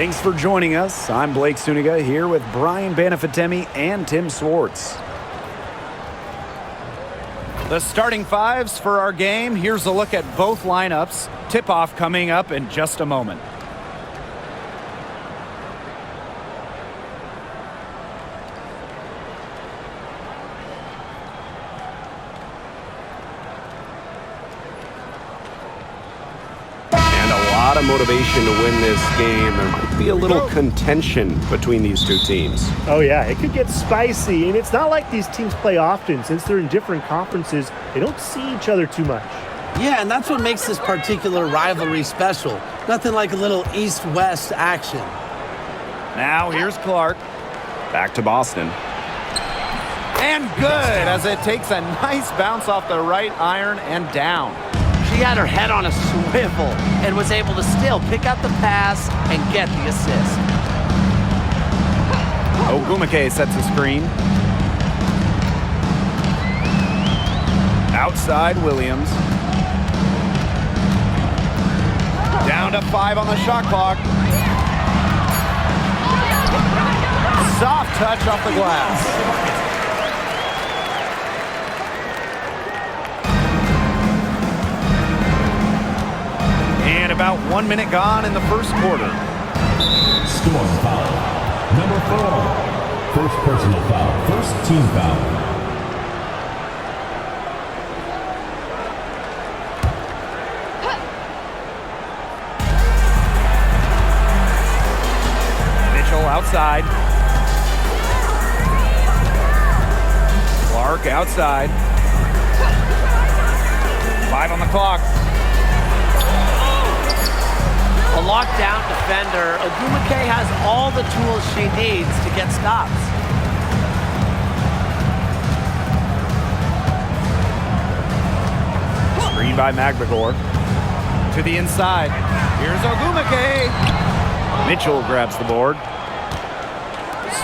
Thanks for joining us. I'm Blake Suniga here with Brian Banafitemi and Tim Swartz. The starting fives for our game. Here's a look at both lineups. Tip-off coming up in just a moment. A lot of motivation to win this game. There might be a little contention between these two teams. Oh yeah, it could get spicy, and it's not like these teams play often. Since they're in different conferences, they don't see each other too much. Yeah, and that's what makes this particular rivalry special. Nothing like a little east-west action. Now here's Clark. Back to Boston. And good, as it takes a nice bounce off the right iron and down. She had her head on a swivel and was able to still pick out the pass and get the assist. Ogumake sets a screen. Outside Williams. Down to 5 on the shot clock. Soft touch off the glass. And about 1 minute gone in the first quarter. Storm foul. Number 4. First personal foul. First team foul. Mitchell outside. Clark outside. 5 on the clock. A lockdown defender, Ogumake has all the tools she needs to get stops. Screen by McGregor. To the inside. Here's Ogumake. Mitchell grabs the board.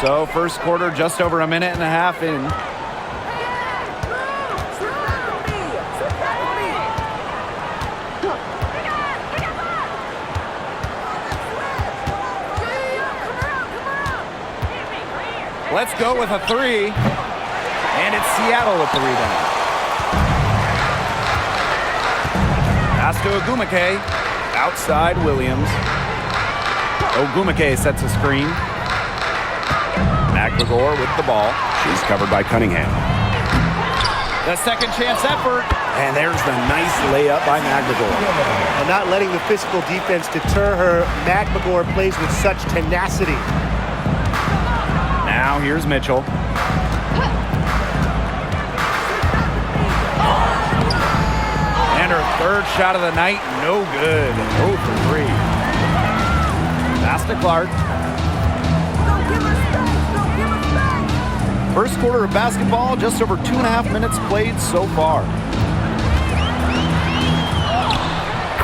So first quarter just over a minute and a half in. Let's go with a 3. And it's Seattle with the rebound. Pass to Ogumake. Outside Williams. Ogumake sets a screen. McGregor with the ball. She's covered by Cunningham. The second chance effort. And there's the nice layup by McGregor. And not letting the physical defense deter her, McGregor plays with such tenacity. Now here's Mitchell. And her third shot of the night, no good. 0 for 3. Pass to Clark. First quarter of basketball, just over 2.5 minutes played so far.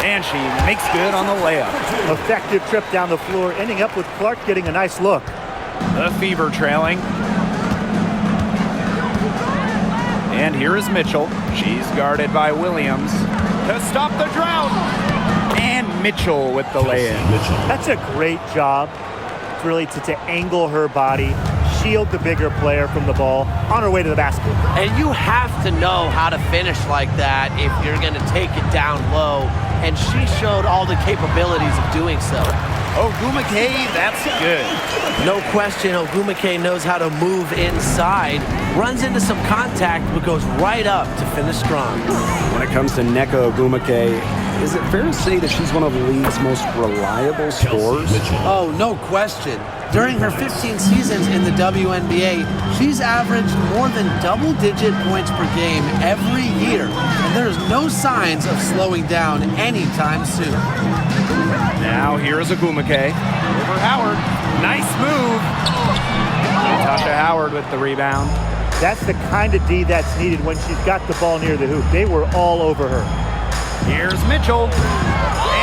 And she makes good on the layup. Effective trip down the floor, ending up with Clark getting a nice look. The Fever trailing. And here is Mitchell. She's guarded by Williams to stop the drought. And Mitchell with the lay-in. That's a great job. It's really to angle her body, shield the bigger player from the ball on her way to the basket. And you have to know how to finish like that if you're going to take it down low. And she showed all the capabilities of doing so. Ogumake, that's good. No question, Ogumake knows how to move inside, runs into some contact, but goes right up to finish strong. When it comes to Nneka Ogumake, is it fair to say that she's one of the league's most reliable scorers? Oh, no question. During her 15 seasons in the WNBA, she's averaged more than double-digit points per game every year, and there's no signs of slowing down anytime soon. Now here's Ogumake over Howard. Nice move. Natasha Howard with the rebound. That's the kind of D that's needed when she's got the ball near the hoop. They were all over her. Here's Mitchell.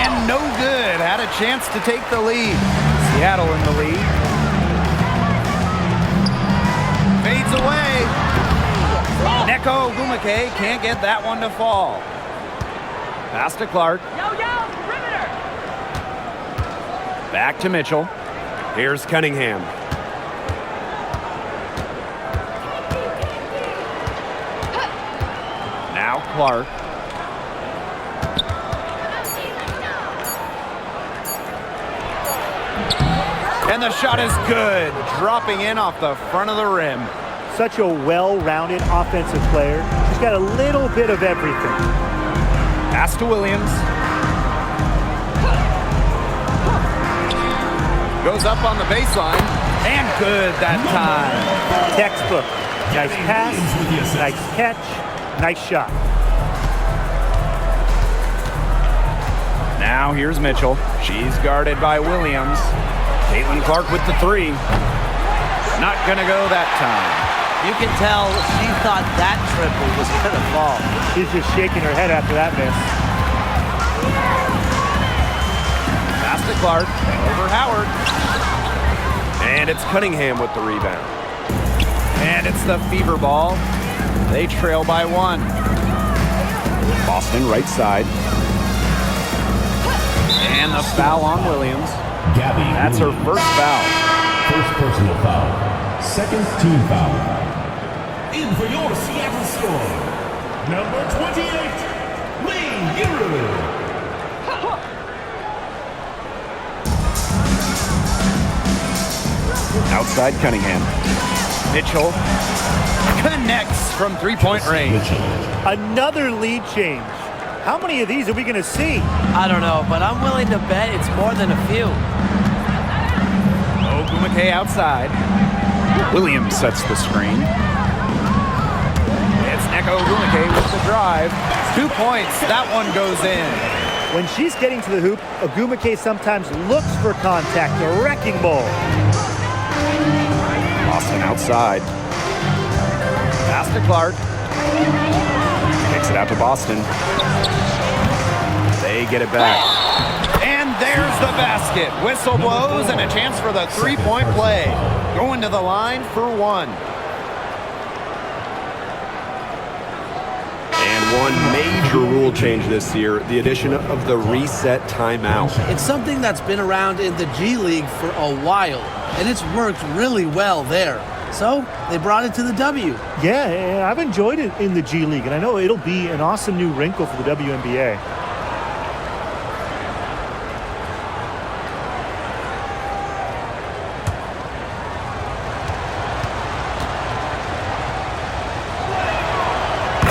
And no good. Had a chance to take the lead. Seattle in the lead. Fades away. Nneka Ogumake can't get that one to fall. Pass to Clark. Back to Mitchell. Here's Cunningham. Now Clark. And the shot is good, dropping in off the front of the rim. Such a well-rounded offensive player. She's got a little bit of everything. Pass to Williams. Goes up on the baseline. And good that time. Textbook. Nice pass, nice catch, nice shot. Now here's Mitchell. She's guarded by Williams. Caitlin Clark with the three. Not gonna go that time. You can tell she thought that triple was going to fall. She's just shaking her head after that miss. Pass to Clark. Over Howard. And it's Cunningham with the rebound. And it's the Fever ball. They trail by one. Boston right side. And the foul on Williams. Gabby That's her Williams. first foul. First personal foul. Second team foul. In for your Seattle score, number 28, Lee Giroux. Outside Cunningham. Mitchell connects from three-point range. Mitchell. Another lead change. How many of these are we going to see? I don't know, but I'm willing to bet it's more than a few. Ogumake outside. Williams sets the screen. It's Neko Ogumake with the drive. 2 points. That one goes in. When she's getting to the hoop, Ogumake sometimes looks for contact, a wrecking ball. Boston outside. Pass to Clark. Kicks it out to Boston. They get it back. And there's the basket. Whistle blows and a chance for the three-point play. Going to the line for one. And one major rule change this year, the addition of the reset timeout. It's something that's been around in the G League for a while, and it's worked really well there. So they brought it to the W. Yeah, I've enjoyed it in the G League, and I know it'll be an awesome new wrinkle for the WNBA.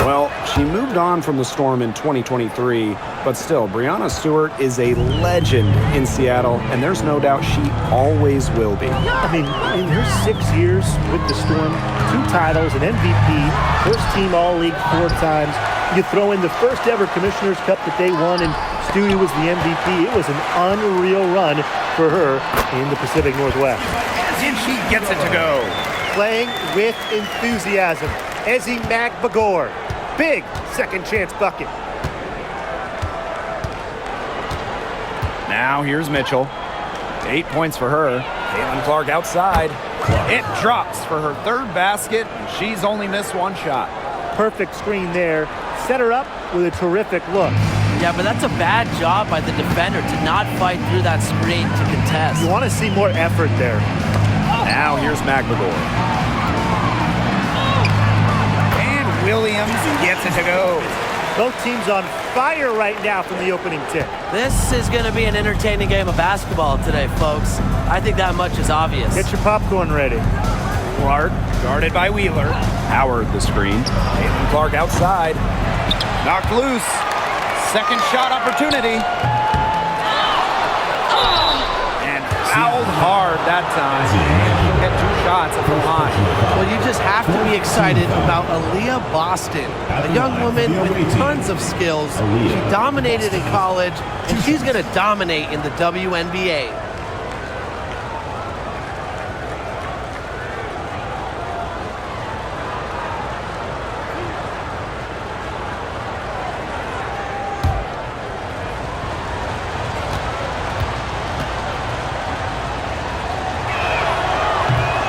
Well, she moved on from the Storm in 2023, but still, Breanna Stewart is a legend in Seattle, and there's no doubt she always will be. I mean, in her 6 years with the Storm, 2 titles, an MVP, first team All-League 4 times. You throw in the first ever Commissioner's Cup that they won, and Stewie was the MVP. It was an unreal run for her in the Pacific Northwest. And she gets it to go. Playing with enthusiasm. Ezzy Magbagor. Big second chance bucket. Now here's Mitchell. 8 points for her. Caitlin Clark outside. It drops for her third basket, and she's only missed one shot. Perfect screen there. Set her up with a terrific look. Yeah, but that's a bad job by the defender to not fight through that screen to contest. You want to see more effort there. Now here's Magbagor. And Williams gets it to go. Both teams on fire right now from the opening tip. This is going to be an entertaining game of basketball today, folks. I think that much is obvious. Get your popcorn ready. Clark guarded by Wheeler. Howard the screen. Caitlin Clark outside. Knocked loose. Second shot opportunity. And fouled hard that time. And she'll get 2 shots at the line. Well, you just have to be excited about Aaliyah Boston, a young woman with tons of skills. She dominated in college, and she's going to dominate in the WNBA.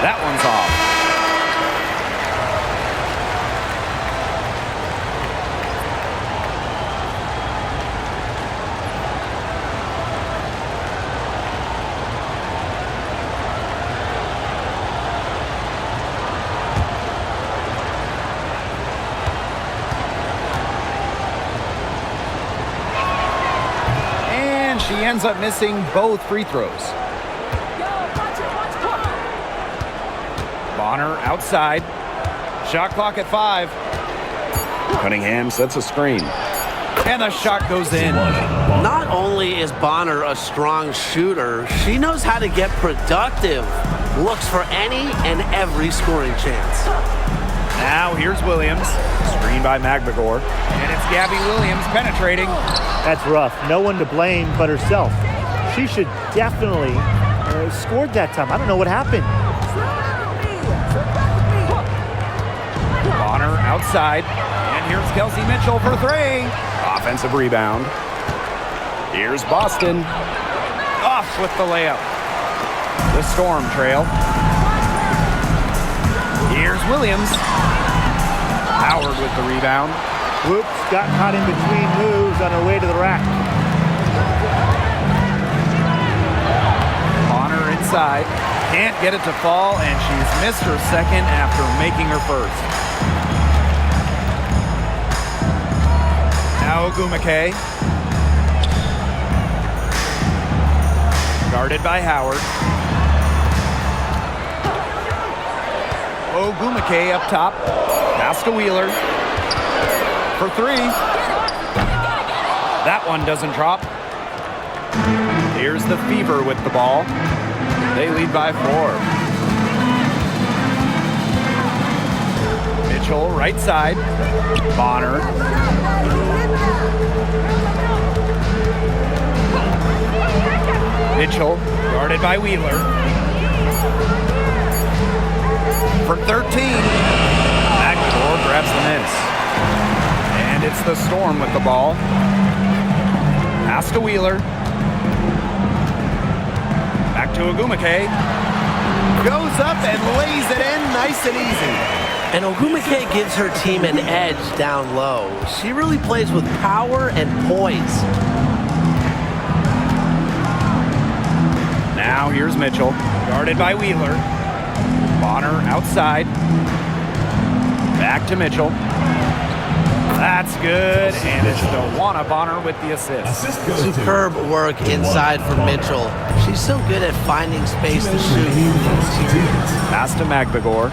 That one's off. she ends up missing both free throws. Bonner outside. Shot clock at 5. Cunningham sets a screen. And the shot goes in. Not only is Bonner a strong shooter, she knows how to get productive. Looks for any and every scoring chance. Now here's Williams. Screen by Magbagor. And it's Gabby Williams penetrating. That's rough. No one to blame but herself. She should definitely scored that time. I don't know what happened. Bonner outside. And here's Kelsey Mitchell for 3. Offensive rebound. Here's Boston. Off with the layup. The Storm trail. Here's Williams. Howard with the rebound. Whoops, got caught in between moves on her way to the rack. Bonner inside. Can't get it to fall, and she's missed her second after making her first. Now Ogumake. Guarded by Howard. Ogumake up top. Pass to Wheeler. For 3. That one doesn't drop. Here's the Fever with the ball. They lead by 4. Mitchell right side. Bonner. Mitchell guarded by Wheeler. For 13. Magbagor grabs the miss. And it's the Storm with the ball. Pass to Wheeler. Back to Ogumake. Goes up and lays it in nice and easy. And Ogumake gives her team an edge down low. She really plays with power and poise. Now here's Mitchell. Guarded by Wheeler. Bonner outside. Back to Mitchell. That's good, and it's DeWanna Bonner with the assist. Superb work inside for Mitchell. She's so good at finding space to shoot. Pass to Magbagor.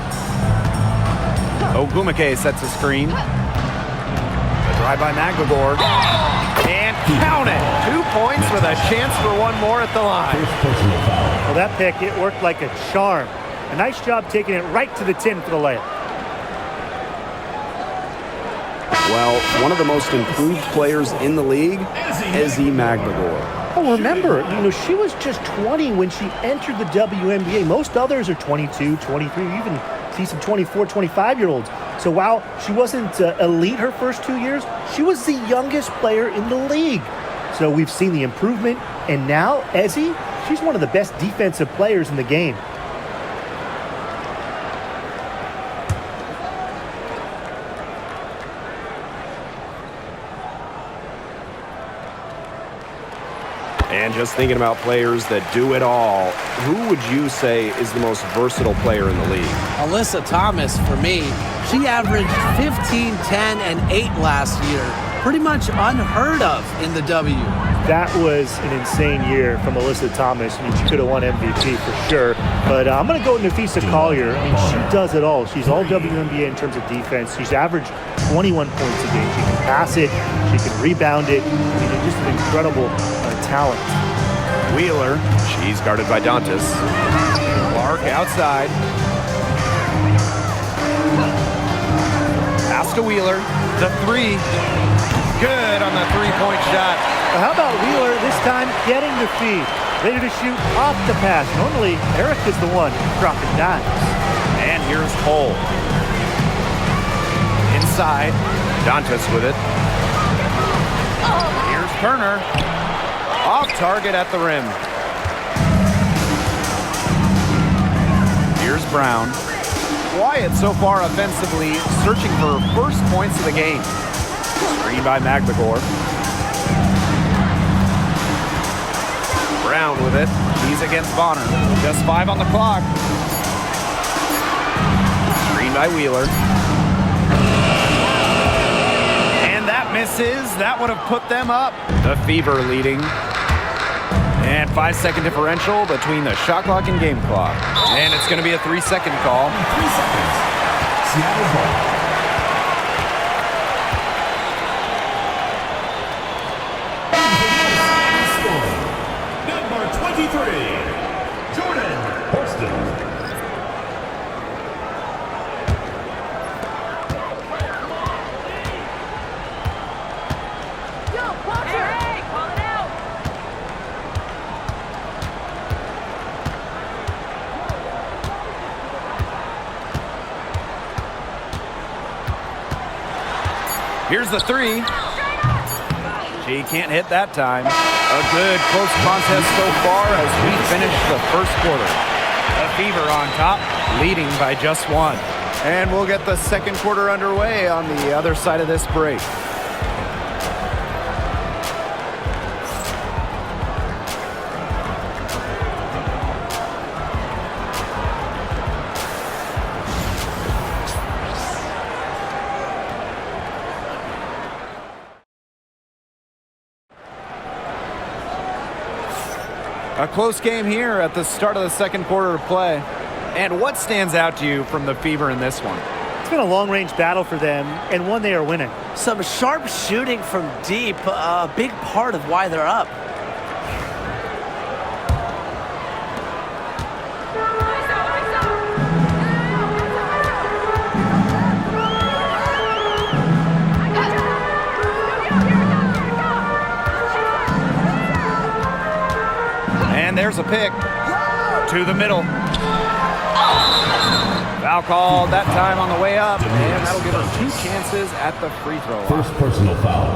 Ogumake sets a screen. The drive by Magbagor. And count it. 2 points with a chance for one more at the line. Well, that pick, it worked like a charm. A nice job taking it right to the tin for the layup. Well, one of the most improved players in the league, Ezi Magbagor. Oh, remember, she was just 20 when she entered the WNBA. Most others are 22, 23, you even see some 24, 25-year-olds. So while she wasn't elite her first 2 years, she was the youngest player in the league. So we've seen the improvement, and now Ezi, she's one of the best defensive players in the game. And just thinking about players that do it all, who would you say is the most versatile player in the league? Alyssa Thomas, for me, she averaged 15, 10, and 8 last year. Pretty much unheard of in the W. That was an insane year from Alyssa Thomas. She could have won MVP for sure. But I'm going to go with Nafisa Collier. She does it all. She's all WNBA in terms of defense. She's averaged 21 points a game. She can pass it. She can rebound it. Just an incredible talent. Wheeler, she's guarded by Dantas. Clark outside. Pass to Wheeler. The 3. Good on the 3-point shot. Well, how about Wheeler this time getting the feed? Ready to shoot off the pass. Normally, Eric is the one dropping dimes. And here's Cole. Inside. Dantas with it. Here's Turner. Off target at the rim. Here's Brown. Quiet so far offensively, searching for first points of the game. Screen by Magbagor. Brown with it. He's against Bonner. Just 5 on the clock. Screen by Wheeler. And that misses. That would have put them up. The Fever leading. And 5-second differential between the shot clock and game clock. And it's going to be a 3-second call. 3 seconds. Seattle ball. Number 23, Jordan Horston. Here's the three. She can't hit that time. A good close contest so far as we finish the first quarter. The Fever on top, leading by just one. And we'll get the second quarter underway on the other side of this break. A close game here at the start of the second quarter of play. And what stands out to you from the Fever in this one? It's been a long-range battle for them, and one they are winning. Some sharp shooting from deep, a big part of why they're up. And there's a pick to the middle. Foul called that time on the way up, and that'll give her 2 chances at the free throw line. First personal foul.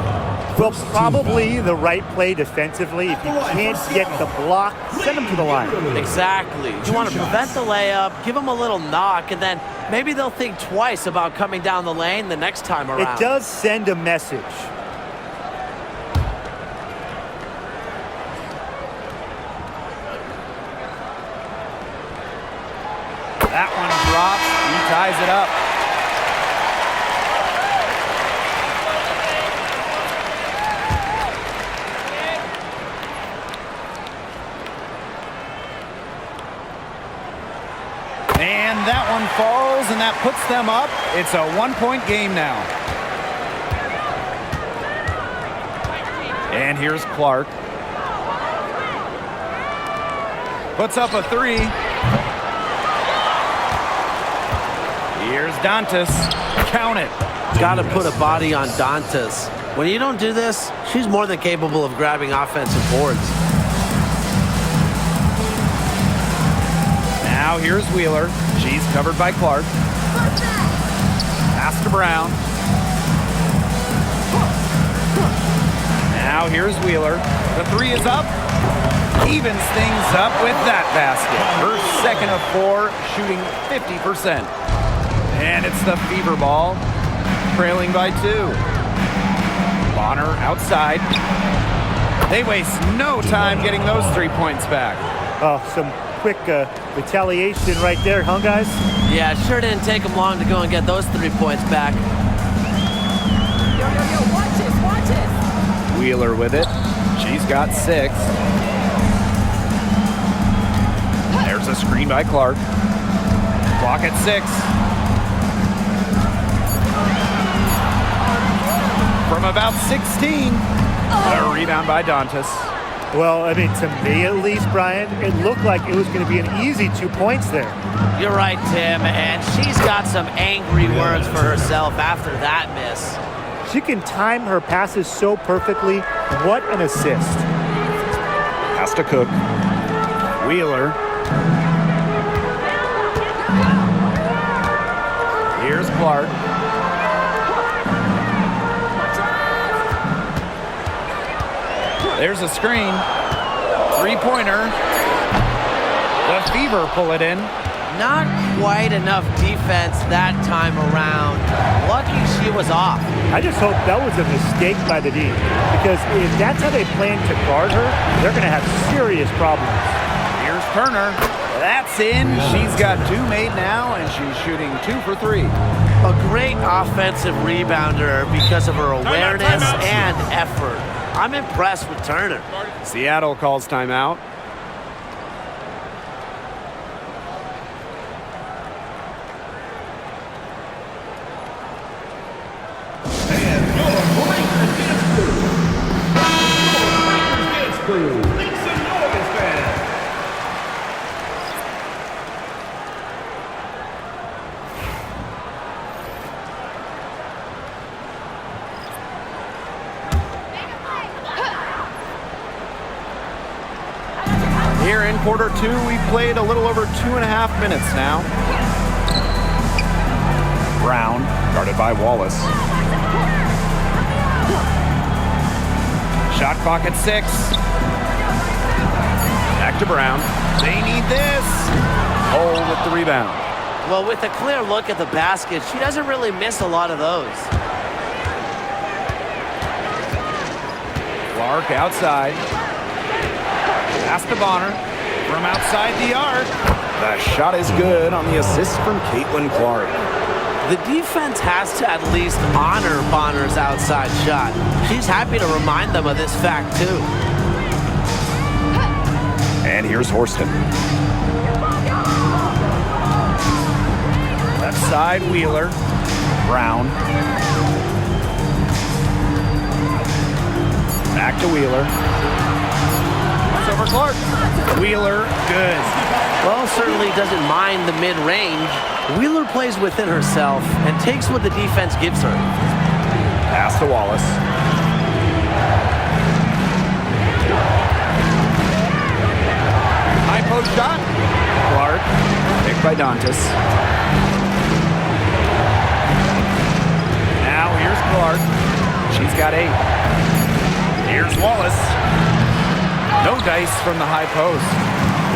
Well, probably the right play defensively. If you can't get the block, send them to the line. Exactly. You want to prevent the layup, give them a little knock, and then maybe they'll think twice about coming down the lane the next time around. It does send a message. That one drops. He ties it up. And that one falls, and that puts them up. It's a 1-point game now. And here's Clark. Puts up a 3. Here's Dantas. Count it. Got to put a body on Dantas. When you don't do this, she's more than capable of grabbing offensive boards. Now here's Wheeler. She's covered by Clark. Pass to Brown. Now here's Wheeler. The 3 is up. Evens things up with that basket. Her second of 4, shooting 50%. And it's the Fever ball, trailing by 2. Bonner outside. They waste no time getting those 3 points back. Oh, some quick retaliation right there, huh, guys? Yeah, it sure didn't take them long to go and get those 3 points back. Yo, watch this. Wheeler with it. She's got 6. There's a screen by Clark. Clock at 6. From about 16. A rebound by Dantas. Well, I mean, to me at least, Brian, it looked like it was going to be an easy 2 points there. You're right, Tim, and she's got some angry words for herself after that miss. She can time her passes so perfectly. What an assist. Has to Cook. Wheeler. Here's Clark. There's a screen. 3-pointer. The Fever pull it in. Not quite enough defense that time around. Lucky she was off. I just hope that was a mistake by the D, because if that's how they plan to guard her, they're going to have serious problems. Here's Turner. That's in. She's got 2 made now, and she's shooting 2 for 3. A great offensive rebounder because of her awareness and effort. I'm impressed with Turner. Seattle calls timeout. And your Lakers dance crew. Your Lakers dance crew. Knicks and Nuggets fans. Here in quarter two, we've played a little over 2.5 minutes now. Brown, guarded by Wallace. Shot clock at 6. Back to Brown. They need this. Hole with the rebound. Well, with a clear look at the basket, she doesn't really miss a lot of those. Clark outside. Pass to Bonner. From outside the arc. The shot is good on the assist from Clark. The defense has to at least honor Bonner's outside shot. She's happy to remind them of this fact, too. And here's Horston. Left side, Wheeler. Brown. Back to Wheeler. It's over Clark. Wheeler, good. Well, certainly doesn't mind the mid-range. Wheeler plays within herself and takes what the defense gives her. Pass to Wallace. High post shot. Clark. Picked by Dantas. Now here's Clark. She's got 8. Here's Wallace. No dice from the high post.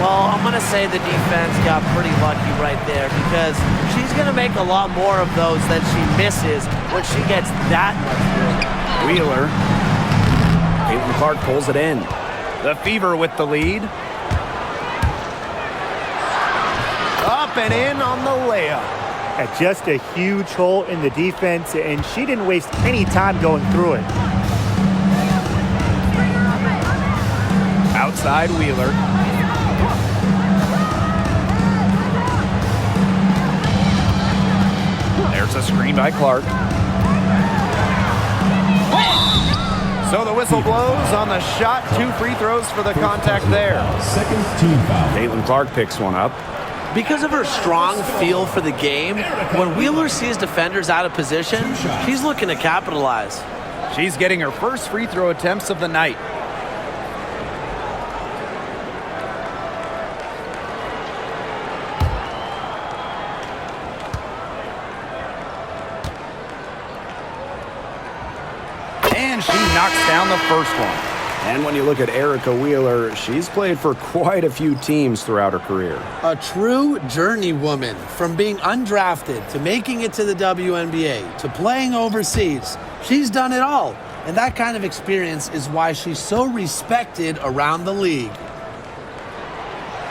Well, I'm going to say the defense got pretty lucky right there because she's going to make a lot more of those than she misses when she gets that much room. Wheeler. Clark pulls it in. The Fever with the lead. Up and in on the layup. At just a huge hole in the defense, and she didn't waste any time going through it. Outside Wheeler. There's a screen by Clark. So the whistle blows on the shot. 2 free throws for the contact there. Second team foul. Clark picks one up. Because of her strong feel for the game, when Wheeler sees defenders out of position, she's looking to capitalize. She's getting her first free throw attempts of the night. And she knocks down the first one. And when you look at Erica Wheeler, she's played for quite a few teams throughout her career. A true journeywoman, from being undrafted to making it to the WNBA to playing overseas. She's done it all. And that kind of experience is why she's so respected around the league.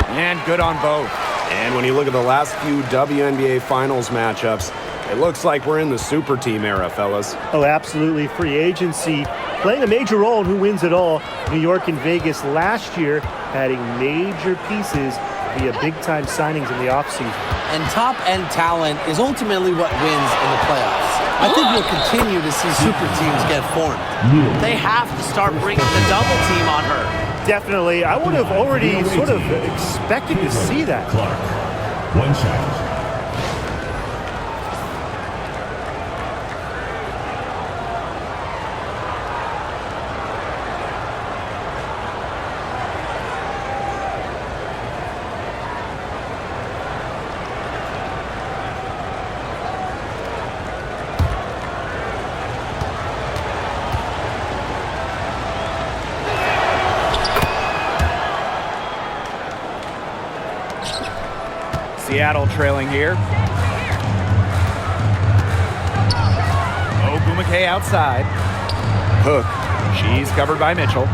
And good on both. And when you look at the last few WNBA Finals matchups, it looks like we're in the super team era, fellas. Oh, absolutely. Free agency playing a major role in who wins it all. New York and Vegas last year adding major pieces via big-time signings in the offseason. And top-end talent is ultimately what wins in the playoffs. I think we'll continue to see super teams get formed. They have to start bringing the double team on her. Definitely. I would have already sort of expected to see that. Clark. One shot. Seattle trailing here. Ogumake outside. Hook. She's covered by Mitchell.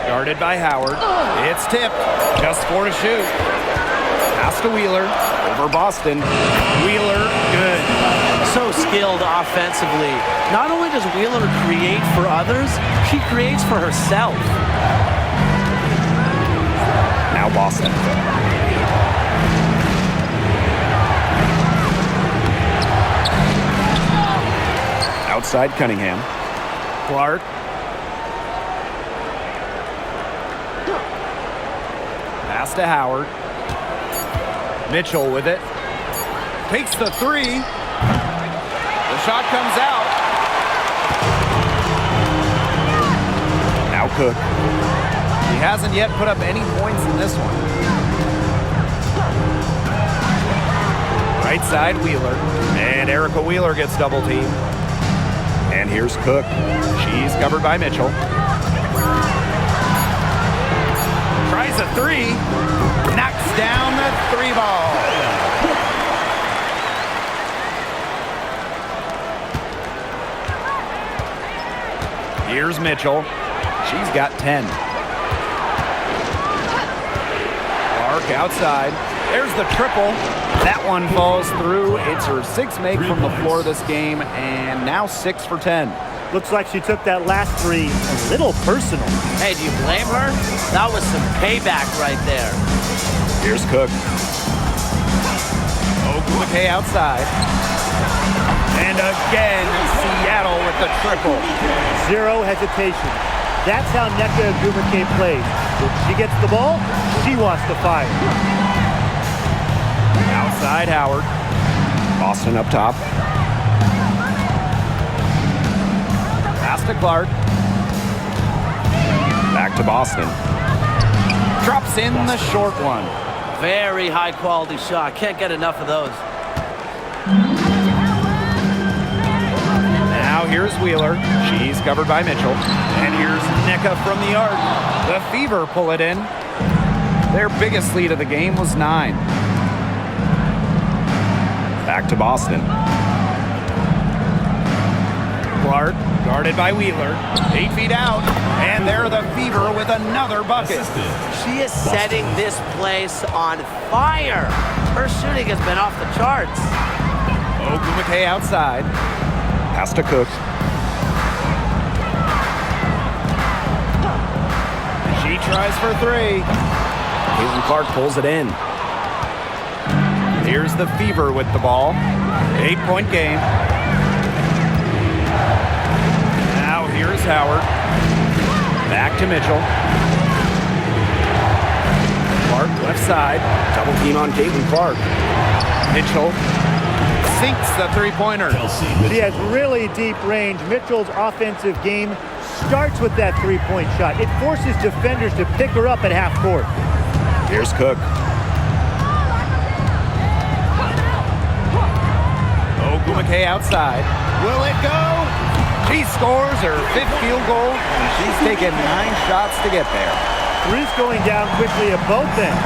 Guarded by Howard. It's tipped. Just 4 to shoot. Pass to Wheeler. Over Boston. Wheeler, good. So skilled offensively. Not only does Wheeler create for others, she creates for herself. Now Boston. Outside Cunningham. Clark. Pass to Howard. Mitchell with it. Takes the three. The shot comes out. Now Cook. He hasn't yet put up any points in this one. Right side, Wheeler. And Erica Wheeler gets double teamed. And here's Cook. She's covered by Mitchell. Tries a three. Knocks down the three ball. Here's Mitchell. She's got 10. Clark outside. There's the triple. That one falls through. It's her sixth make from the floor this game, and now 6 for 10. Looks like she took that last three a little personal. Hey, do you blame her? That was some payback right there. Here's Cook. Ogumake outside. And again, Seattle with the triple. Zero hesitation. That's how Nneka Ogumake plays. When she gets the ball, she wants to fire. Outside Howard. Boston up top. Pass to Clark. Back to Boston. Drops in the short one. Very high quality shot. Can't get enough of those. Now here's Wheeler. She's covered by Mitchell. And here's Nneka from the arc. The Fever pull it in. Their biggest lead of the game was 9. Back to Boston. Clark guarded by Wheeler. 8 feet out. And there the Fever with another bucket. She is setting this place on fire. Her shooting has been off the charts. Ogumake outside. Pass to Cook. She tries for 3. Caitlin Clark pulls it in. Here's the Fever with the ball. 8-point game. Now here's Howard. Back to Mitchell. Clark left side. Double team on Caitlin Clark. Mitchell sinks the three-pointer. She has really deep range. Mitchell's offensive game starts with that three-point shot. It forces defenders to pick her up at half court. Here's Cook. Ogumake outside. Will it go? She scores her 5th field goal, and she's taken 9 shots to get there. Three's going down quickly at both ends.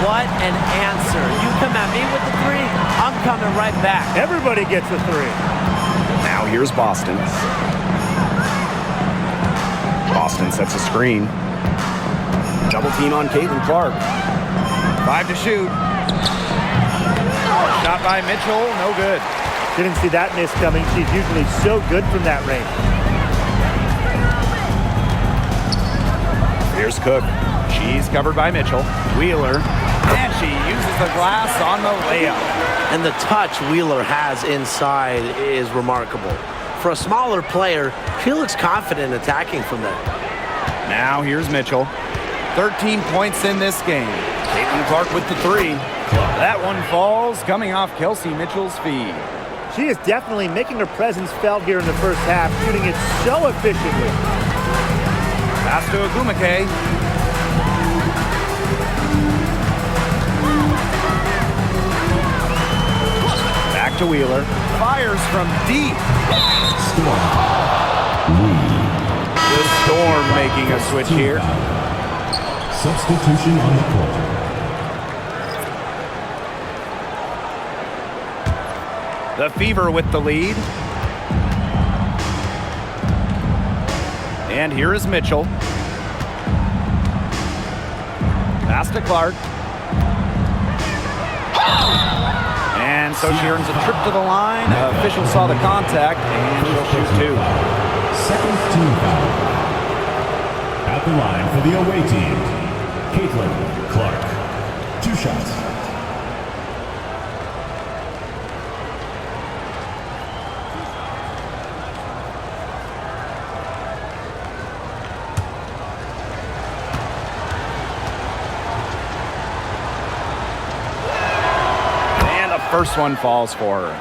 What an answer. You come at me with the 3, I'm coming right back. Everybody gets a 3. Now here's Boston. Boston sets a screen. Double team on Caitlin Clark. 5 to shoot. Shot by Mitchell, no good. Didn't see that miss coming. She's usually so good from that range. Here's Cook. She's covered by Mitchell. Wheeler. And she uses the glass on the layup. And the touch Wheeler has inside is remarkable. For a smaller player, she looks confident attacking from there. Now here's Mitchell. 13 points in this game. Caitlin Clark with the 3. That one falls, coming off Kelsey Mitchell's feed. She is definitely making her presence felt here in the first half, shooting it so efficiently. Pass to Ogumake. Back to Wheeler. Fires from deep. The Storm making a switch here. Substitution on the court. The Fever with the lead. And here is Mitchell. Pass to Clark. And so she earns a trip to the line. Official saw the contact, and she'll shoot two. Second team foul. At the line for the away team, Clark. 2 shots. First one falls for her.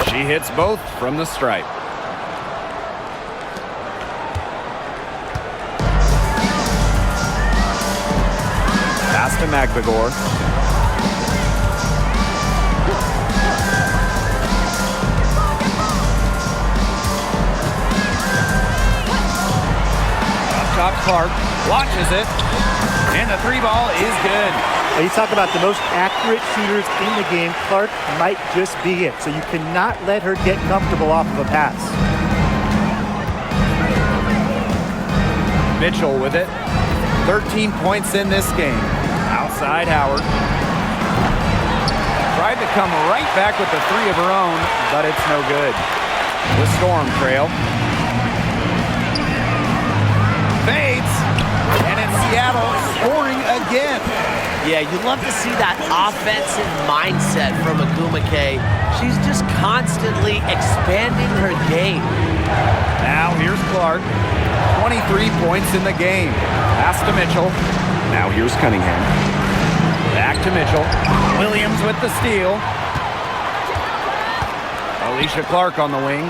She hits both from the stripe. Pass to McBagor. Clark watches it, and the 3-ball is good. You talk about the most accurate shooters in the game. Clark might just be it, so you cannot let her get comfortable off of a pass. Mitchell with it. 13 points in this game. Outside Howard. Tried to come right back with the 3 of her own, but it's no good. The Storm trail. Fades, and it's Seattle scoring again. Yeah, you love to see that offensive mindset from Agumake. She's just constantly expanding her game. Now here's Clark. 23 points in the game. Pass to Mitchell. Now here's Cunningham. Back to Mitchell. Williams with the steal. Alicia Clark on the wing.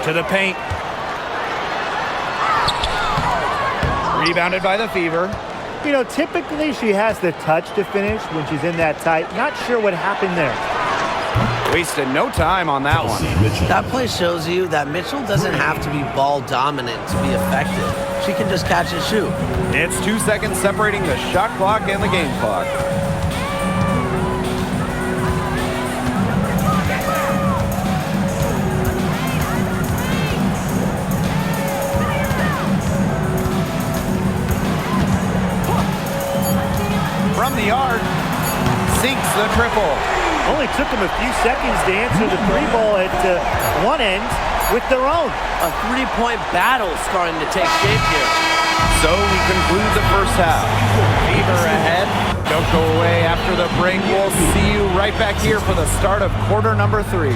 To the paint. Rebounded by the Fever. You know, typically she has the touch to finish when she's in that tight. Not sure what happened there. Wasted no time on that one. That play shows you that Mitchell doesn't have to be ball dominant to be effective. She can just catch and shoot. It's 2 seconds separating the shot clock and the game clock. From the arc, sinks the triple. Only took them a few seconds to answer the 3-ball at one end with their own. A 3-point battle starting to take shape here. So we conclude the first half. Fever ahead. Don't go away after the break. We'll see you right back here for the start of quarter number 3.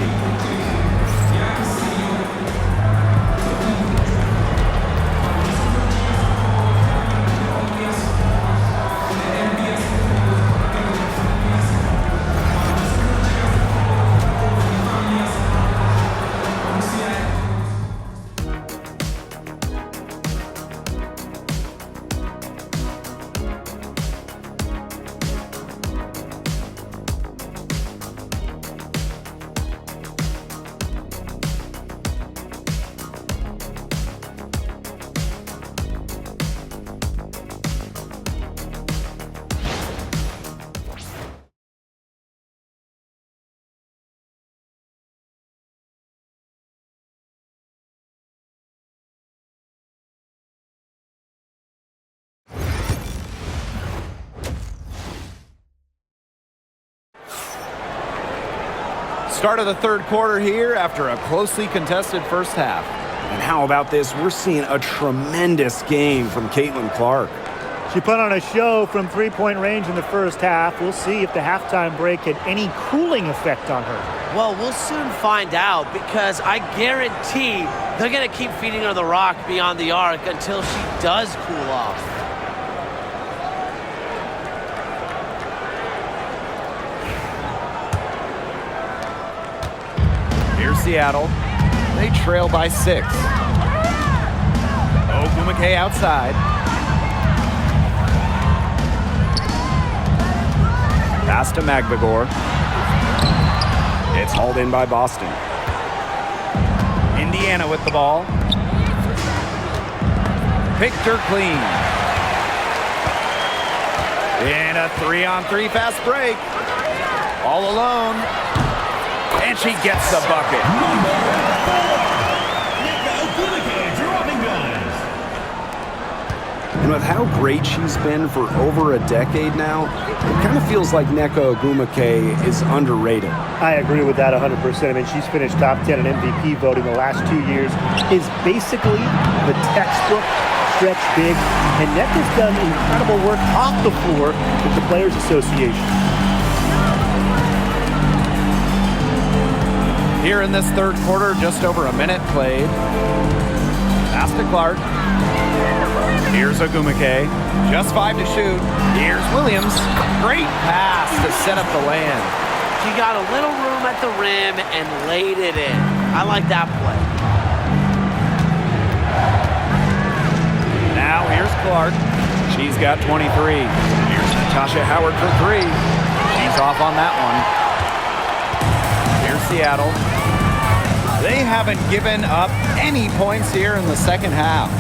Start of the third quarter here after a closely contested first half. And how about this? We're seeing a tremendous game from Caitlin Clark. She put on a show from 3-point range in the first half. We'll see if the halftime break had any cooling effect on her. Well, we'll soon find out because I guarantee they're going to keep feeding her the rock beyond the arc until she does cool off. Here's Seattle. They trail by 6. Ogumake outside. Pass to McBagor. It's hauled in by Boston. Indiana with the ball. Picked her clean. And a 3-on-3 fast break. All alone. And she gets the bucket. And with how great she's been for over a decade now, it kind of feels like Nneka Ogwumike is underrated. I agree with that 100%. I mean, she's finished top 10 in MVP voting the last 2 years. Is basically the textbook stretch big. And Nneka's done incredible work off the floor with the Players Association. Here in this third quarter, just over a minute played. Pass to Clark. Here's Ogwumike. Just 5 to shoot. Here's Williams. Great pass to set up the land. She got a little room at the rim and laid it in. I like that play. Now here's Clark. She's got 23. Here's Natasha Howard for 3. She's off on that one. Here's Seattle. They haven't given up any points here in the second half.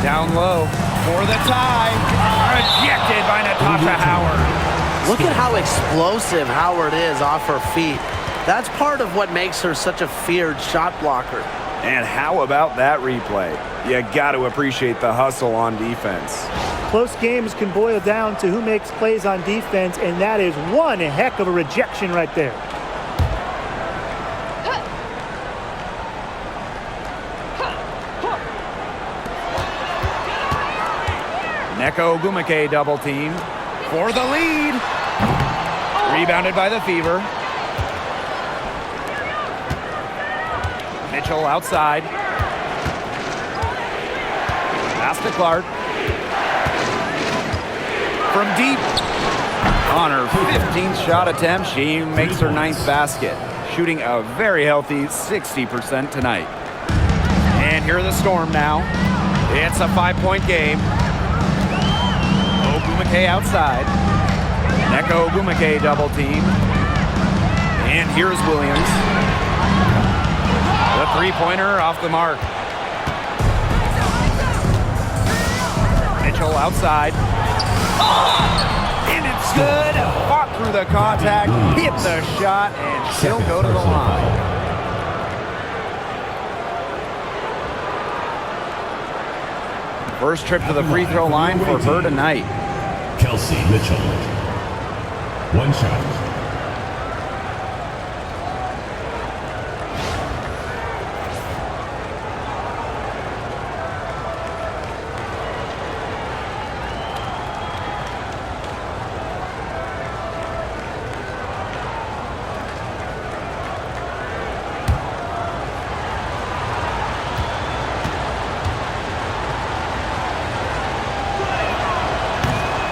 Down low for the tie. Rejected by Natasha Howard. Look at how explosive Howard is off her feet. That's part of what makes her such a feared shot blocker. And how about that replay? You got to appreciate the hustle on defense. Close games can boil down to who makes plays on defense, and that is one heck of a rejection right there. Nneka Ogwumike double team for the lead. Rebounded by the Fever. Mitchell outside. Pass to Clark. From deep. On her 15th shot attempt, she makes her 9th basket. Shooting a very healthy 60% tonight. And here are the Storm now. It's a 5-point game. Ogwumike outside. Nneka Ogwumike double team. And here's Williams. The three-pointer off the mark. Mitchell outside. And it's good. Fought through the contact, hit the shot, and she'll go to the line. First trip to the free throw line for her tonight. Kelsey Mitchell. One shot.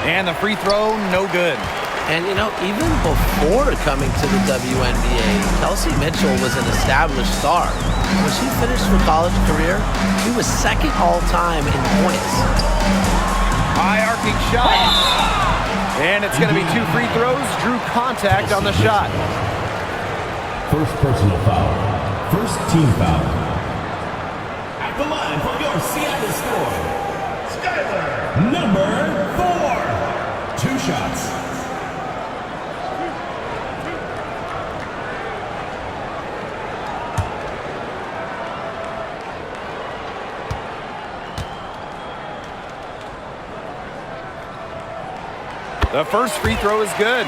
And the free throw, no good. And, you know, even before coming to the WNBA, Kelsey Mitchell was an established star. When she finished her college career, she was second all-time in points. High arcing shot. And it's going to be 2 free throws. Drew contact on the shot. First personal foul. First team foul. At the line for your Seattle score, Skylar, number 4. 2 shots. The first free throw is good.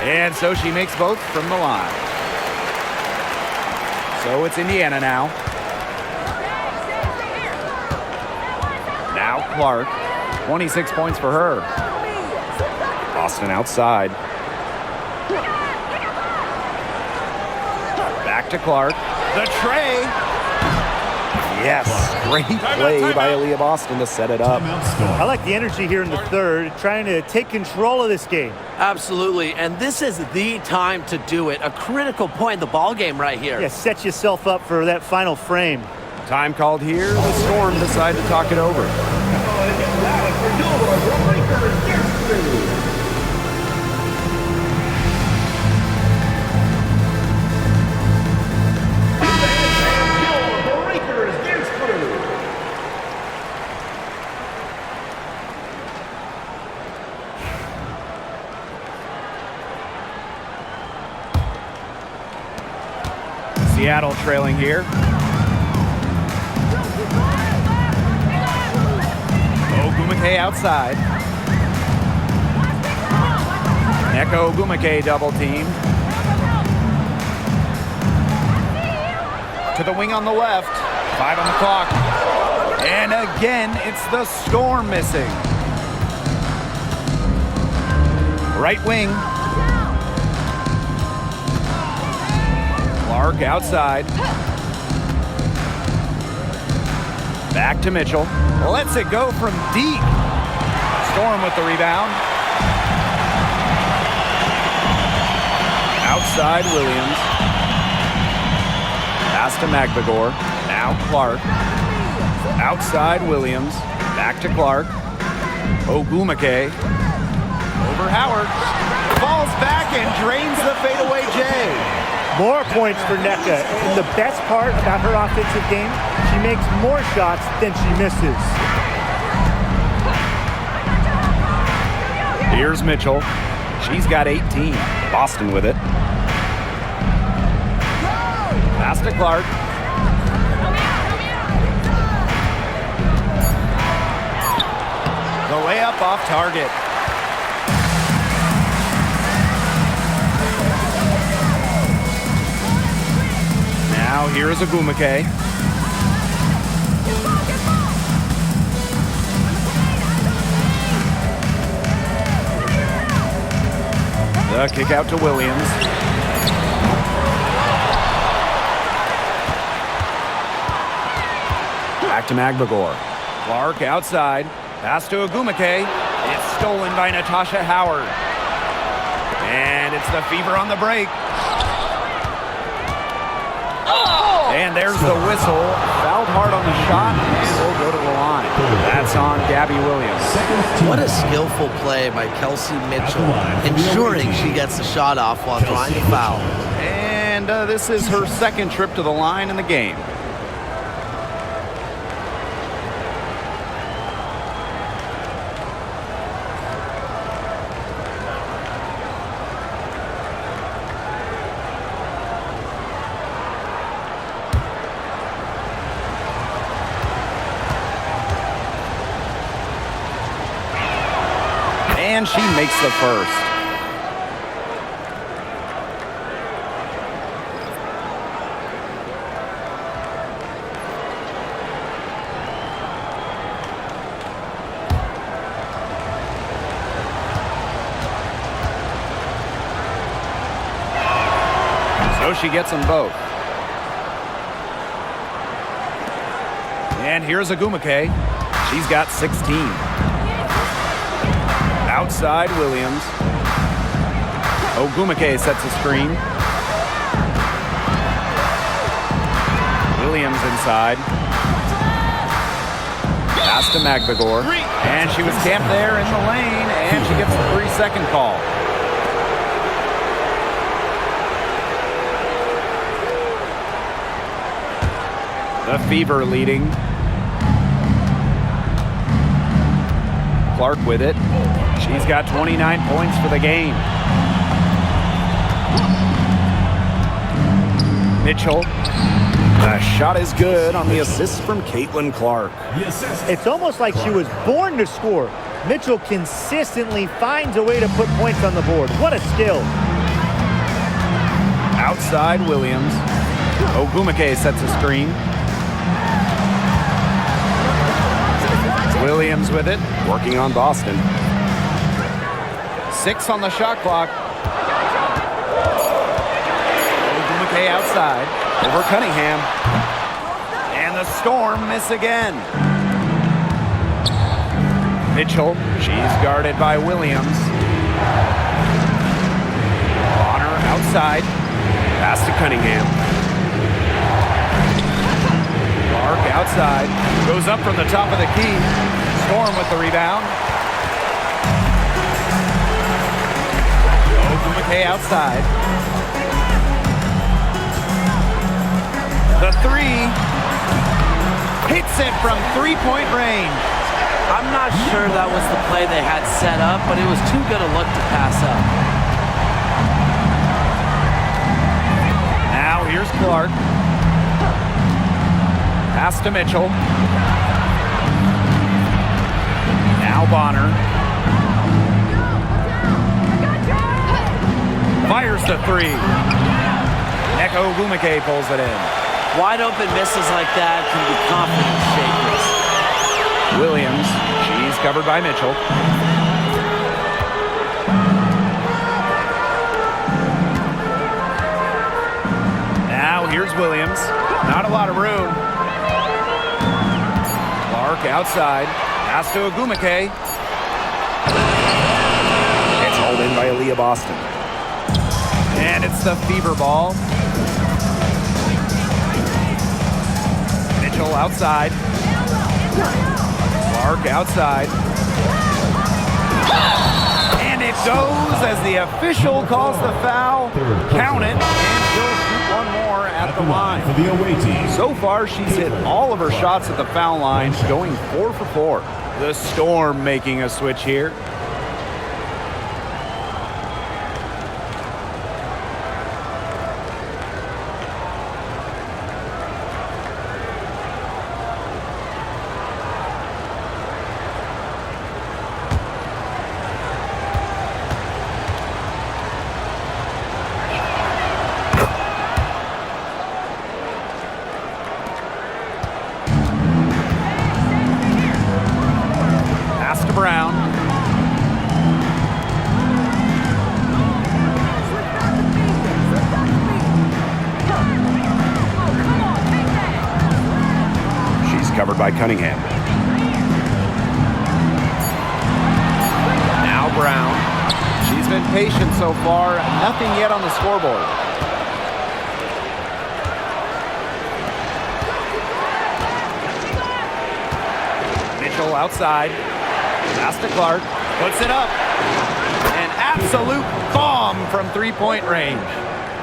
And so she makes both from the line. So it's Indiana now. Now Clark. 26 points for her. Boston outside. Back to Clark. The tray. Yes, great play by Aaliyah Boston to set it up. I like the energy here in the third, trying to take control of this game. Absolutely, and this is the time to do it. A critical point in the ball game right here. Yeah, set yourself up for that final frame. Time called here. The Storm decide to talk it over. Seattle trailing here. Ogumake outside. Neko Ogumake double team. To the wing on the left. 5 on the clock. And again, it's the Storm missing. Right wing. Clark outside. Back to Mitchell. Lets it go from deep. Storm with the rebound. Outside Williams. Pass to Magbagor. Now Clark. Outside Williams. Back to Clark. Ogumake. Over Howard. Falls back and drains the fadeaway J. More points for Nneka. And the best part about her offensive game, she makes more shots than she misses. Here's Mitchell. She's got 18. Boston with it. Pass to Clark. The layup off target. Now here is Ogumake. The kick out to Williams. Back to Magbagor. Clark outside. Pass to Ogumake. It's stolen by Natasha Howard. And it's the Fever on the break. And there's the whistle. Fouled hard on the shot, and will go to the line. That's on Gabby Williams. What a skillful play by Kelsey Mitchell, ensuring she gets the shot off while trying to foul. And this is her second trip to the line in the game. And she makes the first. So she gets them both. And here's Ogumake. She's got 16. Outside Williams. Ogumake sets a screen. Williams inside. Pass to Magbagor. And she was camped there in the lane, and she gets the 3-second call. The Fever leading. Clark with it. She's got 29 points for the game. Mitchell. The shot is good on the assist from Caitlin Clark. It's almost like she was born to score. Mitchell consistently finds a way to put points on the board. What a skill. Outside Williams. Ogumake sets a screen. Williams with it. Working on Boston. 6 on the shot clock. Ogumake outside. Over Cunningham. And the Storm miss again. Mitchell. She's guarded by Williams. Bonner outside. Pass to Cunningham. Clark outside. Goes up from the top of the key. Storm with the rebound. Ogumake outside. The three. Hits it from three-point range. I'm not sure that was the play they had set up, but it was too good a look to pass up. Now here's Clark. Pass to Mitchell. Now Bonner. Fires the three. Neko Gumake pulls it in. Wide open misses like that can be confidence shakers. Williams. She's covered by Mitchell. Now here's Williams. Not a lot of room. Clark outside. Pass to Agumake. It's hauled in by Aaliyah Boston. And it's the fever ball. Mitchell outside. Clark outside. And it goes as the official calls the foul. Count it, and she'll shoot one more at the line. For the away team. So far, she's hit all of her shots at the foul line, going 4 for 4. The Storm making a switch here. Brown. She's covered by Cunningham. Now Brown. She's been patient so far. Nothing yet on the scoreboard. Mitchell outside. Pass to Clark, puts it up. An absolute bomb from three-point range.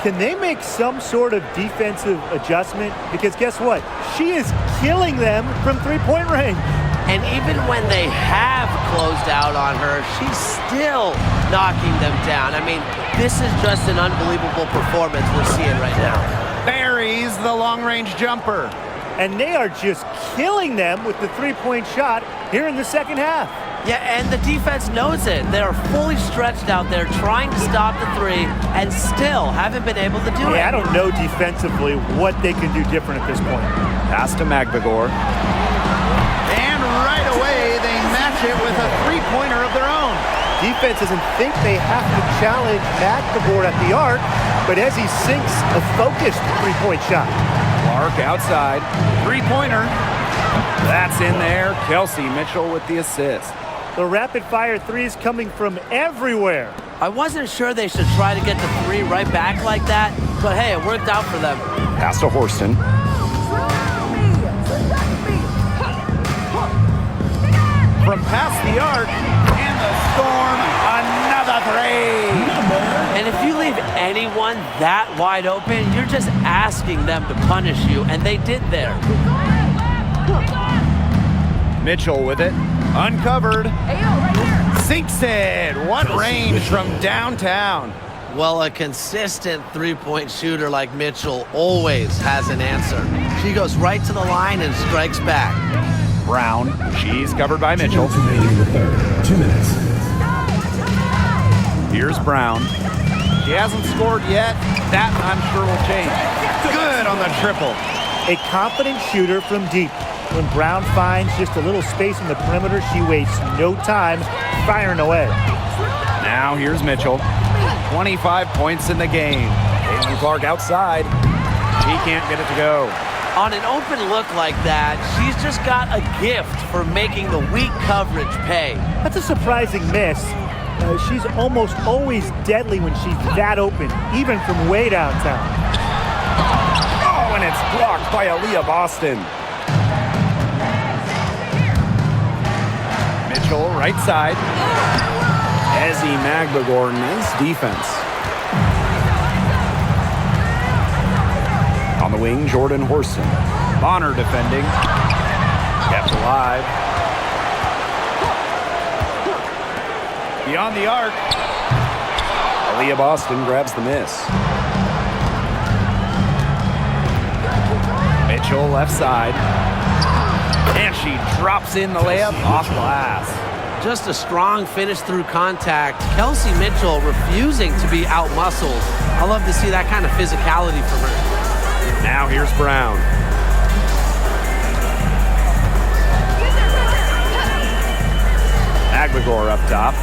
Can they make some sort of defensive adjustment? Because guess what? She is killing them from three-point range. And even when they have closed out on her, she's still knocking them down. I mean, this is just an unbelievable performance we're seeing right now. Buries the long-range jumper. And they are just killing them with the three-point shot here in the second half. Yeah, and the defense knows it. They're fully stretched out there trying to stop the three and still haven't been able to do it. I don't know defensively what they can do different at this point. Pass to Magbagor. And right away, they match it with a three-pointer of their own. Defense doesn't think they have to challenge Magbagor at the arc, but as he sinks a focused three-point shot. Clark outside. Three-pointer. That's in there. Kelsey Mitchell with the assist. The rapid-fire threes coming from everywhere. I wasn't sure they should try to get the three right back like that, but hey, it worked out for them. Pass to Horston. From past the arc, and the Storm, another three. And if you leave anyone that wide open, you're just asking them to punish you, and they did there. Mitchell with it. Uncovered. Sinks it. What range from downtown. Well, a consistent three-point shooter like Mitchell always has an answer. She goes right to the line and strikes back. Brown. She's covered by Mitchell. 2 minutes remaining in the third. 2 minutes. Here's Brown. She hasn't scored yet. That, I'm sure, will change. Good on the triple. A confident shooter from deep. When Brown finds just a little space in the perimeter, she wastes no time firing away. Now here's Mitchell. 25 points in the game. Caitlin Clark outside. She can't get it to go. On an open look like that, she's just got a gift for making the weak coverage pay. That's a surprising miss. She's almost always deadly when she's that open, even from way downtown. Oh, and it's blocked by Aaliyah Boston. Mitchell, right side. Ezzy Magbagor, nice defense. On the wing, Jordan Horston. Bonner defending. Kept alive. Beyond the arc. Aaliyah Boston grabs the miss. Mitchell left side. And she drops in the layup off glass. Just a strong finish through contact. Kelsey Mitchell refusing to be out-muscled. I love to see that kind of physicality from her. Now here's Brown. Aguilar up top.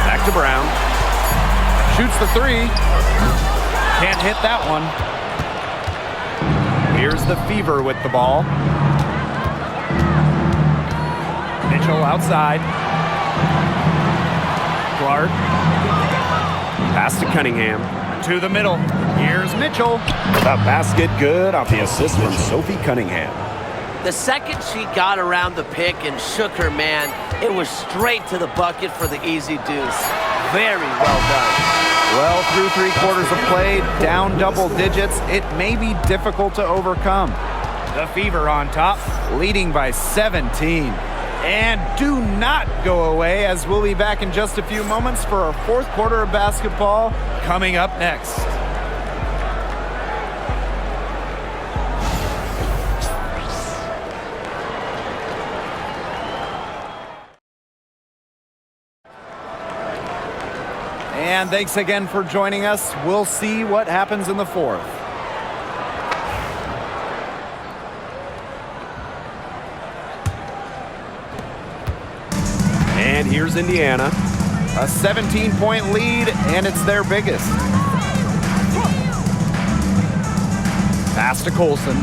Back to Brown. Shoots the three. Can't hit that one. Here's the Fever with the ball. Mitchell outside. Clark. Pass to Cunningham. To the middle. Here's Mitchell. The basket good off the assist from Sophie Cunningham. The second she got around the pick and shook her man, it was straight to the bucket for the easy deuce. Very well done. Well, through 3/4 of play, down double digits, it may be difficult to overcome. The Fever on top, leading by 17. And do not go away, as we'll be back in just a few moments for our fourth quarter of basketball coming up next. And thanks again for joining us. We'll see what happens in the fourth. And here's Indiana. A 17-point lead, and it's their biggest. Pass to Colson.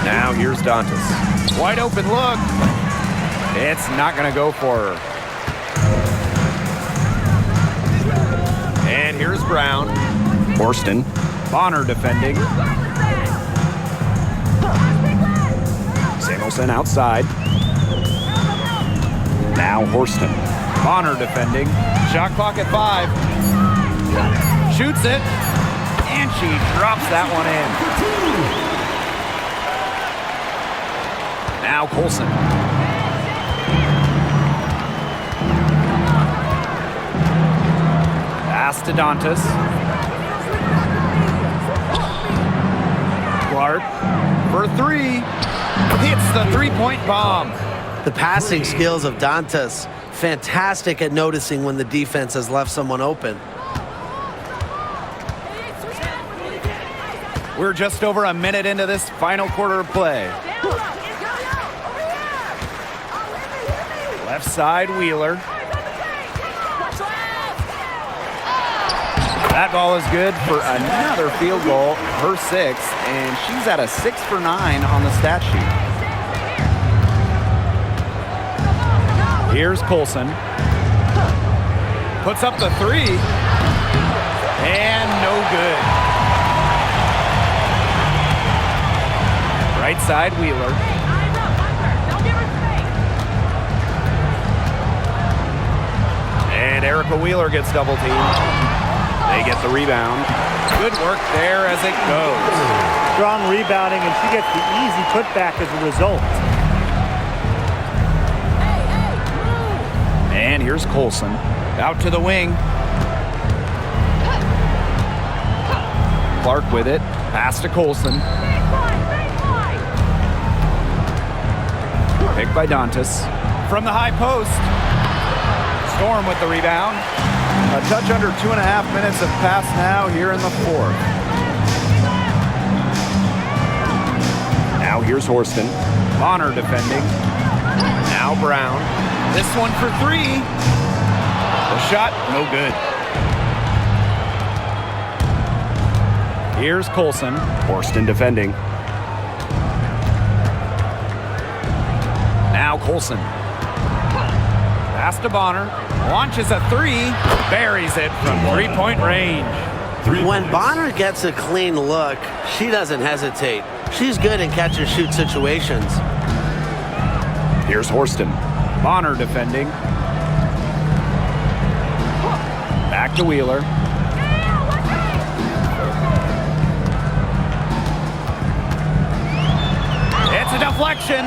Now here's Dantas. Wide open look. It's not going to go for her. And here's Brown. Horston. Bonner defending. Samuelson outside. Now Horston. Bonner defending. Shot clock at 5. Shoots it. And she drops that one in. Now Colson. Pass to Dantas. Clark for 3. Hits the three-point bomb. The passing skills of Dantas, fantastic at noticing when the defense has left someone open. We're just over a minute into this final quarter of play. Left side, Wheeler. That ball is good for another field goal, her 6th, and she's at a 6 for 9 on the stat sheet. Here's Colson. Puts up the 3. And no good. Right side, Wheeler. And Erica Wheeler gets double teamed. They get the rebound. Good work there as it goes. Strong rebounding, and she gets the easy putback as a result. And here's Colson. Out to the wing. Clark with it. Pass to Colson. Picked by Dantas. From the high post. Storm with the rebound. A touch under 2.5 minutes have passed now here in the fourth. Now here's Horston. Bonner defending. Now Brown. This one for 3. The shot, no good. Here's Colson. Horston defending. Now Colson. Pass to Bonner. Launches a 3. Buries it from 3-point range. When Bonner gets a clean look, she doesn't hesitate. She's good in catch-and-shoot situations. Here's Horston. Bonner defending. Back to Wheeler. It's a deflection,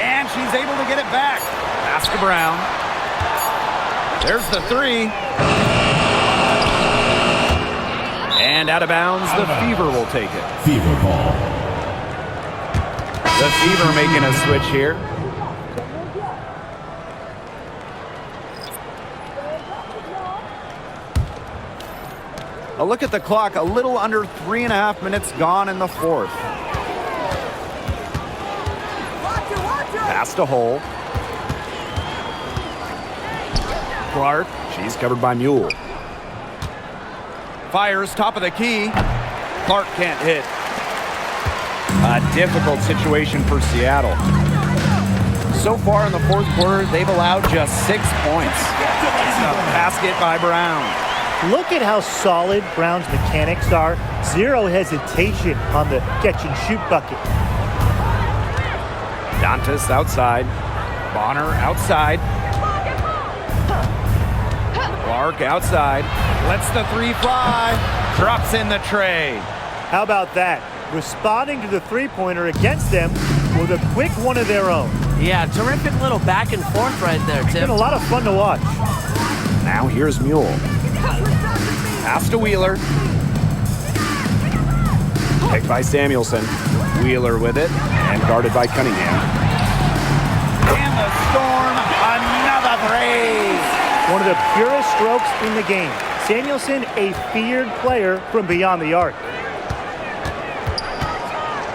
and she's able to get it back. Pass to Brown. There's the 3. And out of bounds, the Fever will take it. Fever ball. The Fever making a switch here. A look at the clock, a little under 3.5 minutes gone in the fourth. Pass to Hole. Clark, she's covered by Mule. Fires top of the key. Clark can't hit. A difficult situation for Seattle. So far in the fourth quarter, they've allowed just 6 points. A basket by Brown. Look at how solid Brown's mechanics are. Zero hesitation on the catch-and-shoot bucket. Dantas outside. Bonner outside. Clark outside. Lets the three fly. Drops in the tray. How about that? Responding to the three-pointer against them with a quick one of their own. Yeah, terrific little back and forth right there, It's Tim. been a lot of fun to watch. Now here's Mule. Pass to Wheeler. Picked by Samuelson. Wheeler with it. And guarded by Cunningham. And the Storm, another three. One of the purest strokes in the game. Samuelson, a feared player from beyond the arc.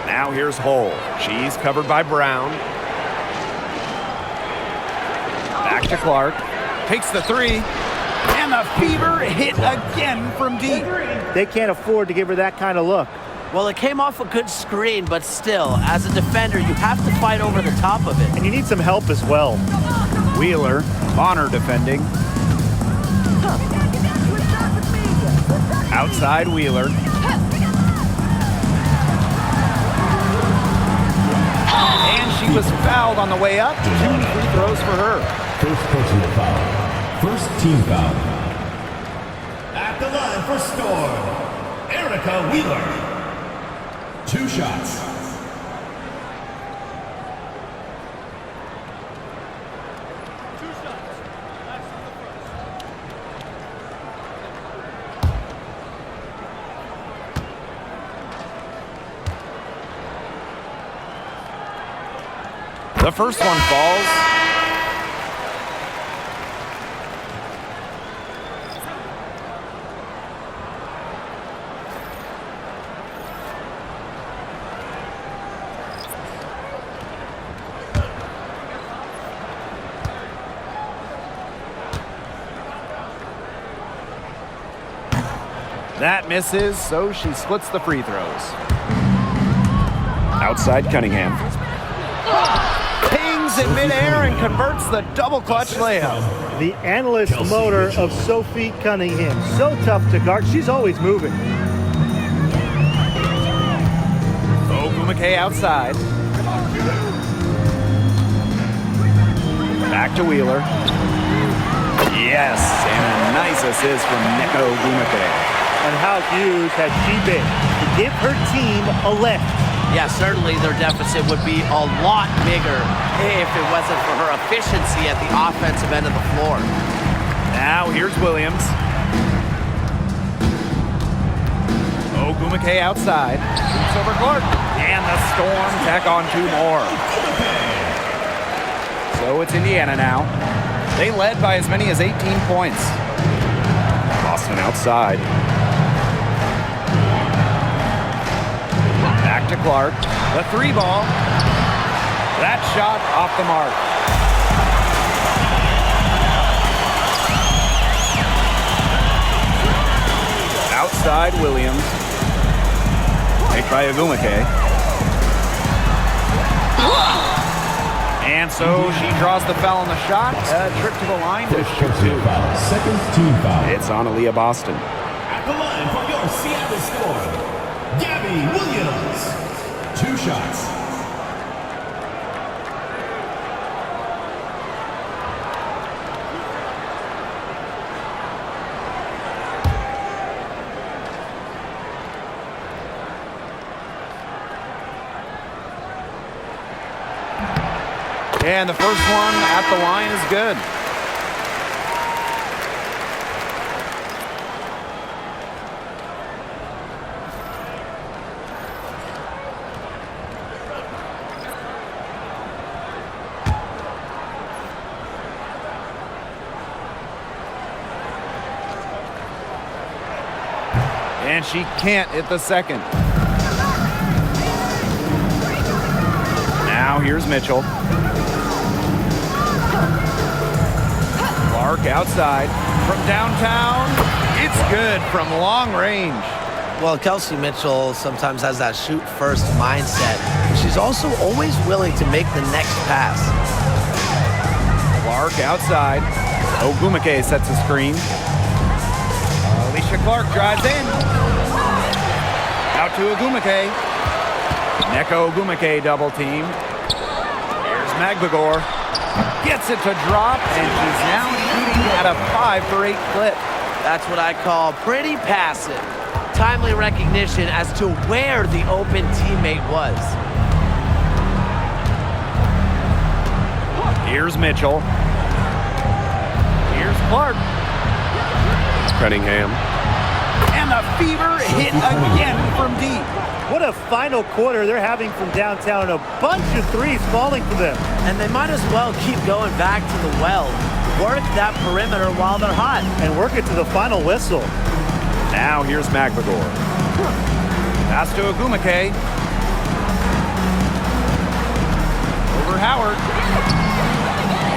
Now here's Hole. She's covered by Brown. Back to Clark. Takes the three. And the Fever hit again from deep. They can't afford to give her that kind of look. Well, it came off a good screen, but still, as a defender, you have to fight over the top of it. And you need some help as well. Wheeler. Bonner defending. Outside Wheeler. And she was fouled on the way up. 2 free throws for her. First personal foul. First team foul. At the line for Storm, Erica Wheeler. 2 shots. The first one falls. That misses, so she splits the free throws. Outside Cunningham. Pings in midair and converts the double clutch layup. The analyst motor of Sophie Cunningham. So tough to guard. She's always moving. Ogumake outside. Back to Wheeler. Yes, and a nice assist from Neko Ogumake. And how huge has she been to give her team a lift? Yeah, certainly their deficit would be a lot bigger if it wasn't for her efficiency at the offensive end of the floor. Now here's Williams. Ogumake outside. Shoots over Clark. And the Storm tack on 2 more. So it's Indiana now. They led by as many as 18 points. Boston outside. Back to Clark. The 3 ball. That shot off the mark. Outside Williams. Made by Ogumake. And so she draws the foul on the shot. A trip to the line to First shoot personal 2. foul. Second team foul. It's on Aaliyah Boston. At the line for your Seattle Storm, Gabby Williams. 2 shots. And the first one at the line is good. And she can't hit the second. Now here's Mitchell. Clark outside from downtown. It's good from long range. Well, Kelsey Mitchell sometimes has that shoot-first mindset. She's also always willing to make the next pass. Clark outside. Ogumake sets a screen. Alicia Clark drives in. Out to Ogumake. Neko Ogumake double team. Here's Magbagor. Gets it to drop, and she's now shooting at a 5 for 8 clip. That's what I call pretty passive. Timely recognition as to where the open teammate was. Here's Mitchell. Here's Clark. Cunningham. And the Fever hit again from deep. What a final quarter they're having from downtown. A bunch of threes falling for them. And they might as well keep going back to the well. Work that perimeter while they're hot. And work it to the final whistle. Now here's Magbagor. Pass to Ogumake. Over Howard.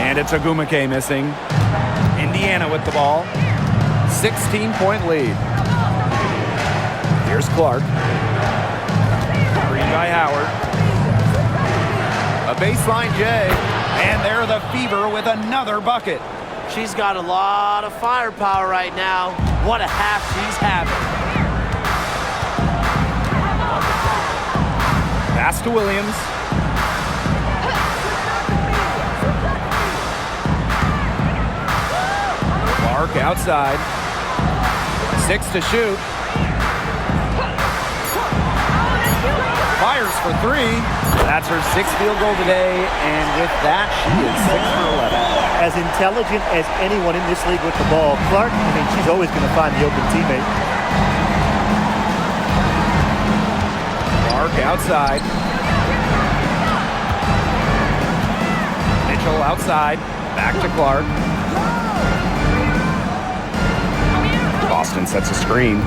And it's Ogumake missing. Indiana with the ball. 16-point lead. Here's Clark. Screen by Howard. A baseline J. And there the Fever with another bucket. She's got a lot of firepower right now. What a half she's having. Pass to Williams. Clark outside. 6 to shoot. Fires for 3. That's her 6th field goal today, and with that, she is 6 for 11. As intelligent as anyone in this league with the ball, Clark, she's always going to find the open teammate. Clark outside. Mitchell outside. Back to Clark. Boston sets a screen.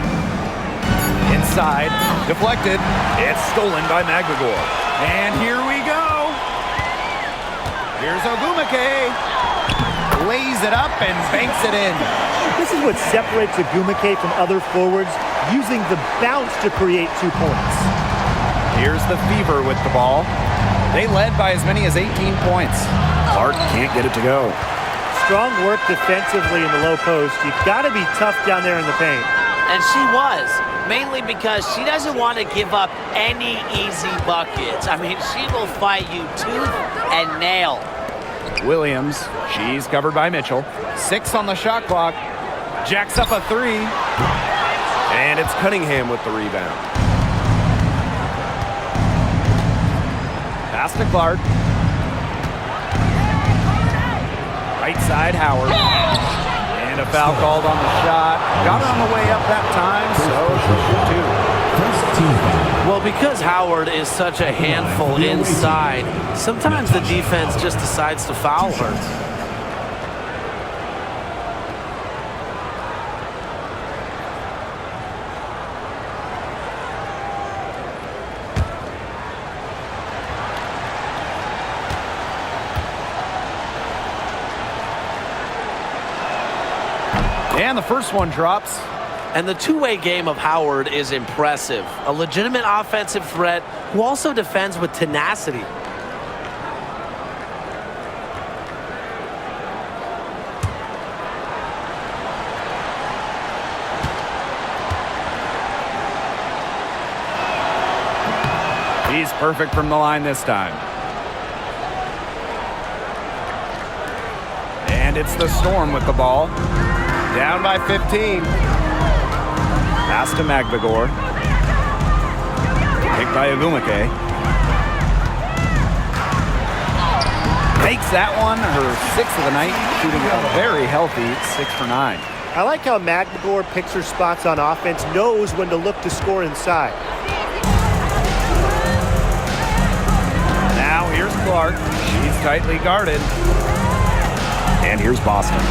Inside. Deflected. It's stolen by Magbagor. And here we go. Here's Ogumake. Lays it up and banks it in. This is what separates Ogumake from other forwards, using the bounce to create 2 points. Here's the Fever with the ball. They led by as many as 18 points. Clark can't get it to go. Strong work defensively in the low post. You've got to be tough down there in the paint. And she was, mainly because she doesn't want to give up any easy buckets. I mean, she will fight you tooth and nail. Williams, she's covered by Mitchell. 6 on the shot clock. Jacks up a 3. And it's Cunningham with the rebound. Pass to Clark. Right side, Howard. And a foul called on the shot. Got her on the way up that time, so she'll shoot 2. Well, because Howard is such a handful inside, sometimes the defense just decides to foul her. And the first one drops. And the two-way game of Howard is impressive. A legitimate offensive threat who also defends with tenacity. He's perfect from the line this time. And it's the Storm with the ball. Down by 15. Pass to Magbagor. Picked by Ogumake. Makes that one her 6th of the night, shooting a very healthy 6 for 9. I like how Magbagor picks her spots on offense, knows when to look to score inside. Now here's Clark. She's tightly guarded. And here's Boston.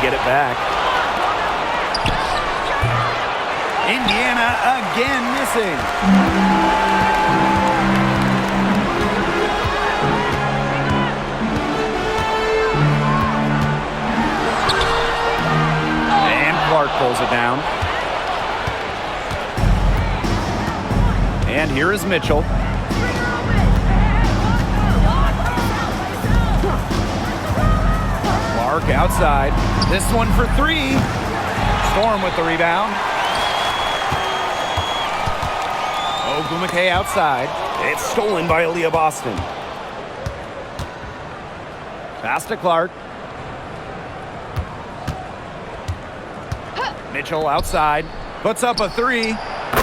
get it back. Indiana again missing. And Clark pulls it down. And here is Mitchell. Clark outside. This one for three. Storm with the rebound. Ogumake outside. It's stolen by Aaliyah Boston. Pass to Clark. Mitchell outside. Puts up a three.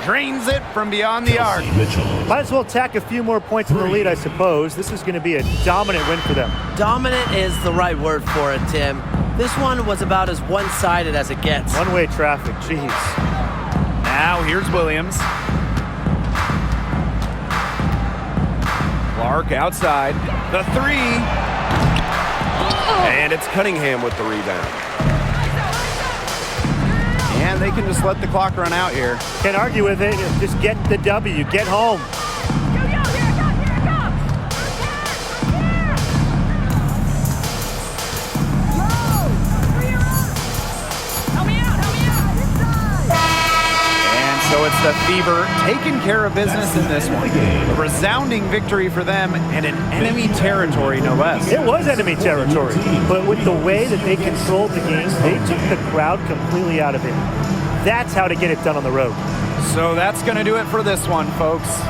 Drains it from beyond the arc. Mitchell. Might as well tack a few more points in the lead, I suppose. This is going to be a dominant win for them. Dominant is the right word for it, Tim. This one was about as one-sided as it gets. One-way traffic, jeez. Now here's Williams. Clark outside. The three. And it's Cunningham with the rebound. And they can just let the clock run out here. Can't argue with it. Just get the W. Get home. And so it's the Fever taking care of business in this one. A resounding victory for them and an enemy territory, no less. It was enemy territory, but with the way that they controlled the game, they took the crowd completely out of it. That's how to get it done on the road. So that's going to do it for this one, folks.